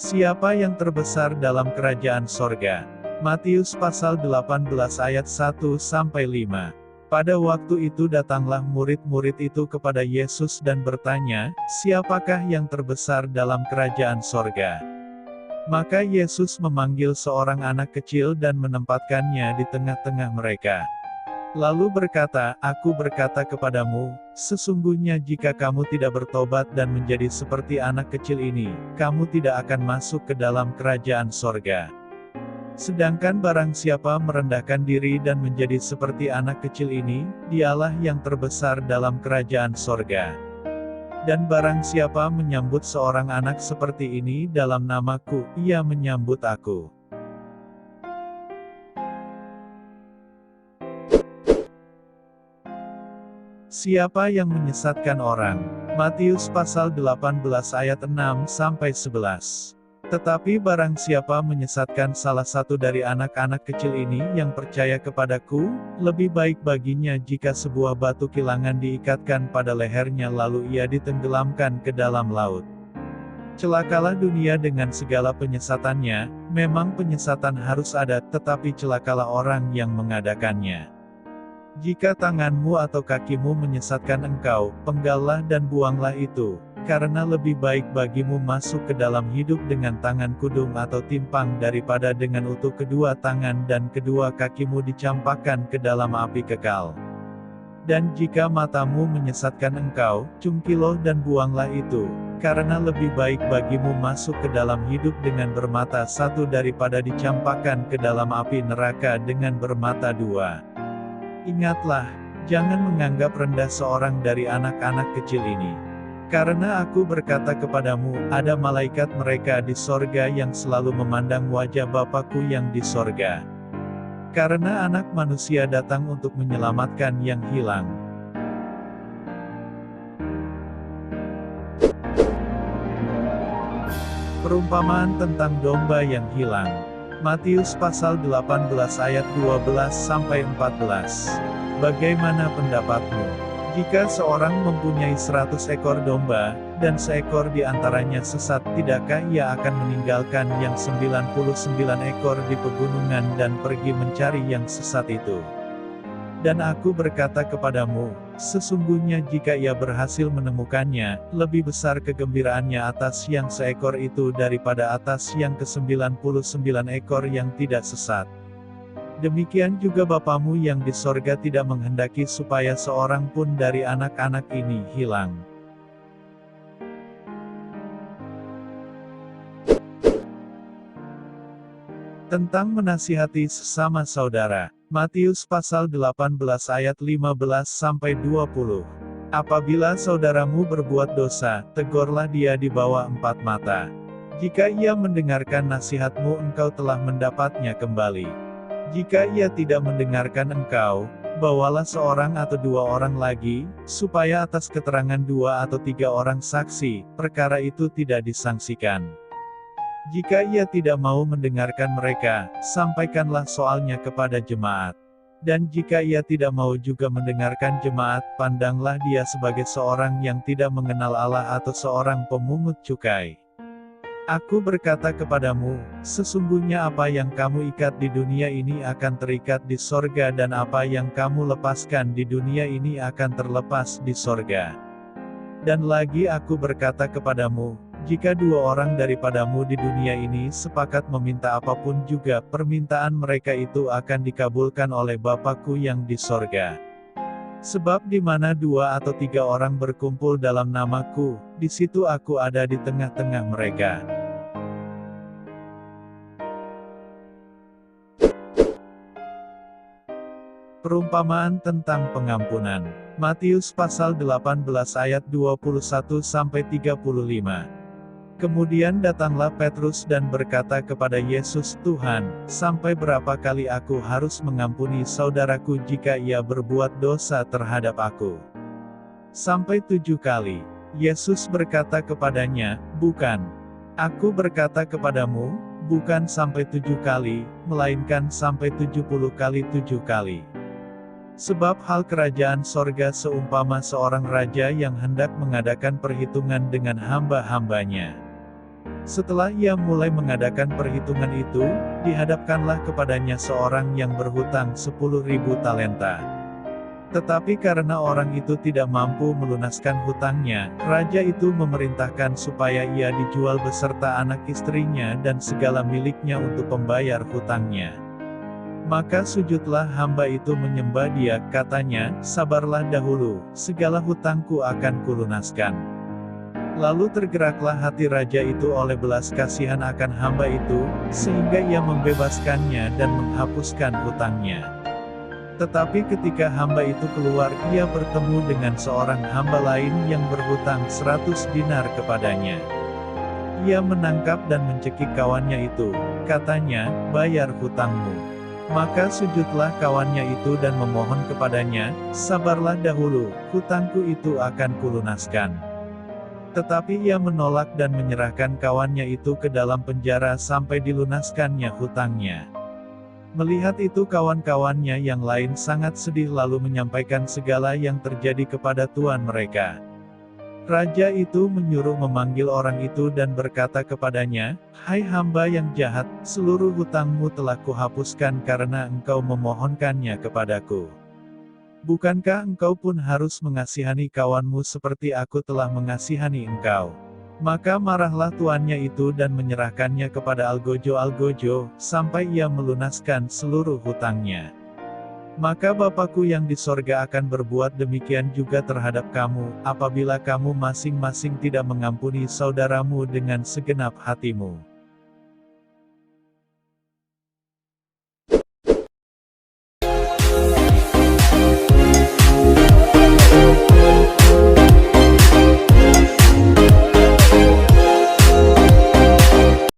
Siapa yang terbesar dalam kerajaan sorga? Matius pasal 18 ayat 1-5. Pada waktu itu datanglah murid-murid itu kepada Yesus dan bertanya, "Siapakah yang terbesar dalam kerajaan sorga?" Maka Yesus memanggil seorang anak kecil dan menempatkannya di tengah-tengah mereka. Lalu berkata, "Aku berkata kepadamu, sesungguhnya jika kamu tidak bertobat dan menjadi seperti anak kecil ini, kamu tidak akan masuk ke dalam kerajaan sorga. Sedangkan barang siapa merendahkan diri dan menjadi seperti anak kecil ini, dialah yang terbesar dalam kerajaan sorga. Dan barang siapa menyambut seorang anak seperti ini dalam namaku, ia menyambut aku." Siapa yang menyesatkan orang? Matius pasal 18 ayat 6-11. Tetapi barang siapa menyesatkan salah satu dari anak-anak kecil ini yang percaya kepadaku, lebih baik baginya jika sebuah batu kilangan diikatkan pada lehernya lalu ia ditenggelamkan ke dalam laut. Celakalah dunia dengan segala penyesatannya, memang penyesatan harus ada, tetapi celakalah orang yang mengadakannya. Jika tanganmu atau kakimu menyesatkan engkau, penggallah dan buanglah itu, karena lebih baik bagimu masuk ke dalam hidup dengan tangan kudung atau timpang daripada dengan utuh kedua tangan dan kedua kakimu dicampakkan ke dalam api kekal. Dan jika matamu menyesatkan engkau, cungkiloh dan buanglah itu, karena lebih baik bagimu masuk ke dalam hidup dengan bermata satu daripada dicampakkan ke dalam api neraka dengan bermata dua. Ingatlah, jangan menganggap rendah seorang dari anak-anak kecil ini. Karena aku berkata kepadamu, ada malaikat mereka di sorga yang selalu memandang wajah Bapakku yang di sorga. Karena anak manusia datang untuk menyelamatkan yang hilang. Perumpamaan tentang domba yang hilang. Matius pasal 18 ayat 12-14. Bagaimana pendapatmu? Jika seorang mempunyai 100 ekor domba, dan seekor di antaranya sesat, tidakkah ia akan meninggalkan yang 99 ekor di pegunungan dan pergi mencari yang sesat itu? Dan aku berkata kepadamu, sesungguhnya jika ia berhasil menemukannya, lebih besar kegembiraannya atas yang seekor itu daripada atas yang ke-99 ekor yang tidak sesat. Demikian juga Bapamu yang di sorga tidak menghendaki supaya seorang pun dari anak-anak ini hilang. Tentang menasihati sesama saudara. Matius pasal 18 ayat 15-20. Apabila saudaramu berbuat dosa, tegurlah dia di bawah 4 mata. Jika ia mendengarkan nasihatmu, engkau telah mendapatnya kembali. Jika ia tidak mendengarkan engkau, bawalah seorang atau 2 orang lagi, supaya atas keterangan 2 atau 3 orang saksi, perkara itu tidak disangsikan. Jika ia tidak mau mendengarkan mereka, sampaikanlah soalnya kepada jemaat. Dan jika ia tidak mau juga mendengarkan jemaat, pandanglah dia sebagai seorang yang tidak mengenal Allah atau seorang pemungut cukai. Aku berkata kepadamu, sesungguhnya apa yang kamu ikat di dunia ini akan terikat di sorga dan apa yang kamu lepaskan di dunia ini akan terlepas di sorga. Dan lagi aku berkata kepadamu, jika 2 orang daripadamu di dunia ini sepakat meminta apapun juga, permintaan mereka itu akan dikabulkan oleh Bapakku yang di sorga. Sebab di mana 2 atau 3 orang berkumpul dalam namaku, di situ aku ada di tengah-tengah mereka. Perumpamaan tentang pengampunan. Matius pasal 18 ayat 21-35. Kemudian datanglah Petrus dan berkata kepada Yesus, "Tuhan, sampai berapa kali aku harus mengampuni saudaraku jika ia berbuat dosa terhadap aku? Sampai 7 kali?" Yesus berkata kepadanya, "Bukan. Aku berkata kepadamu, bukan sampai 7 kali, melainkan sampai 70 kali 7 kali. Sebab hal kerajaan sorga seumpama seorang raja yang hendak mengadakan perhitungan dengan hamba-hambanya. Setelah ia mulai mengadakan perhitungan itu, dihadapkanlah kepadanya seorang yang berhutang 10.000 talenta. Tetapi karena orang itu tidak mampu melunaskan hutangnya, raja itu memerintahkan supaya ia dijual beserta anak istrinya dan segala miliknya untuk membayar hutangnya. Maka sujudlah hamba itu menyembah dia, katanya, sabarlah dahulu, segala hutangku akan kulunaskan. Lalu tergeraklah hati raja itu oleh belas kasihan akan hamba itu, sehingga ia membebaskannya dan menghapuskan hutangnya. Tetapi ketika hamba itu keluar, ia bertemu dengan seorang hamba lain yang berhutang 100 dinar kepadanya. Ia menangkap dan mencekik kawannya itu, katanya, bayar hutangmu. Maka sujudlah kawannya itu dan memohon kepadanya, sabarlah dahulu, hutangku itu akan kulunaskan. Tetapi ia menolak dan menyerahkan kawannya itu ke dalam penjara sampai dilunaskannya hutangnya. Melihat itu kawan-kawannya yang lain sangat sedih lalu menyampaikan segala yang terjadi kepada tuan mereka. Raja itu menyuruh memanggil orang itu dan berkata kepadanya, "Hai hamba yang jahat, seluruh hutangmu telah kuhapuskan karena engkau memohonkannya kepadaku. Bukankah engkau pun harus mengasihani kawanmu seperti aku telah mengasihani engkau?" Maka marahlah tuannya itu dan menyerahkannya kepada algojo-algojo, sampai ia melunaskan seluruh hutangnya. Maka Bapakku yang di sorga akan berbuat demikian juga terhadap kamu, apabila kamu masing-masing tidak mengampuni saudaramu dengan segenap hatimu.